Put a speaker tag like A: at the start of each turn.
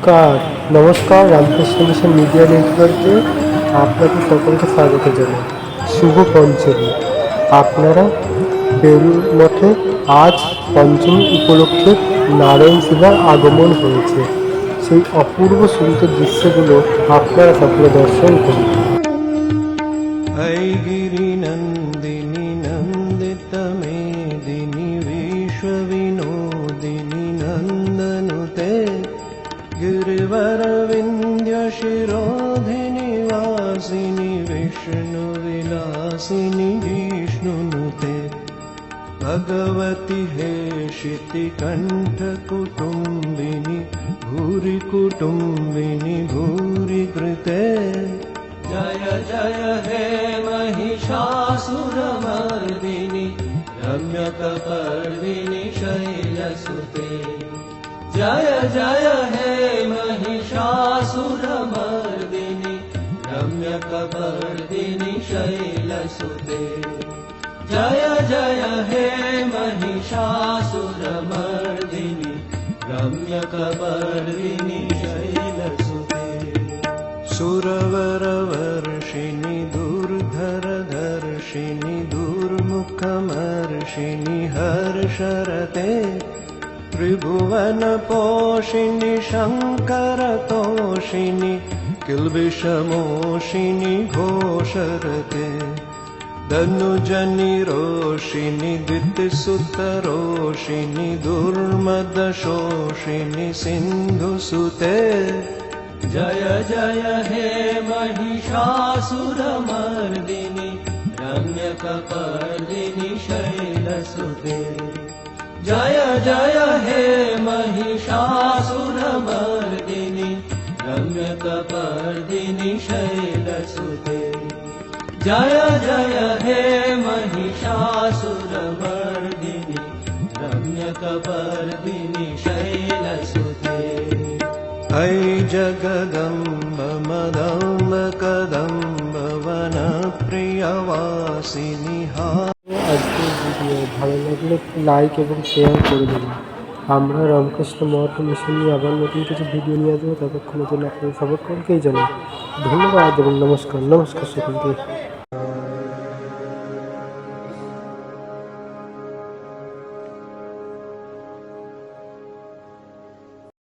A: নমস্কার Ramakrishna mission media নেটওয়ার্কে আপনাদের সকলকে স্বাগত জানাই। শুভ পঞ্চমী। আপনারা বেলুড় মঠে আজ পঞ্চমী উপলক্ষে নারায়ণ শিলার আগমন হয়েছে। সেই অপূর্ব সুন্দর দৃশ্যগুলো আপনারা সকলে দর্শন করুন।
B: गिरिनन्दिनि नन्दितमेदिनि विश्वविनोदिनि नन्दनुते गिरिवरविन्द्यशिरोधिनि वासिनि विष्णुविलासिनि जिष्णुनुते भगवति हेशितिकण्ठकुटुम्बिनि भूरि कुटुम्बिनि भूरि कृते जय जय हे महिषासुरमर्दिनि रम्यकपर्दिनि शैलसुते जय जय हे महिषासुरमर्दिनि रम्यकपर्दिनि शैलसुते जय जय हे महिषासुरमर्दिनि रम्यकपर्दिनि शैलसुते सुरवरवर्षिणि दुर्धरधर्षिणि दुर्मुखमर्षिणि हर्षरते त्रिभुवनपोषिणि शङ्करतोषिणि किल्बिषमोषिणि घोषरते धनुजनिरोषिणि द्वितिसुतरोषिणि दुर्मदशोषिणि सिन्धुसुते जय जय हे महिषासुरमर्दिनि रम्यकपर्दिनि शैलसुते जय जय हे महिषासुरमर्दिनि रम्यकपर्दिनि शैलसुते जय जय हे महिषासुरमर्दिनि रम्यकपर्दिनि शैलसुते ऐ जगदम्ब मदम्ब कदम्ब वनप्रियवासिनि
A: আজকের ভিডিও ভালো লাগলে লাইক এবং শেয়ার করে দেবেন। আমরা রামকৃষ্ণ মঠ মিশন নিয়ে আবার নতুন কিছু ভিডিও নিয়ে আসবো। ততক্ষণের জন্য আপনাদের সকলকেই জানাই ধন্যবাদ এবং নমস্কার সকলকে।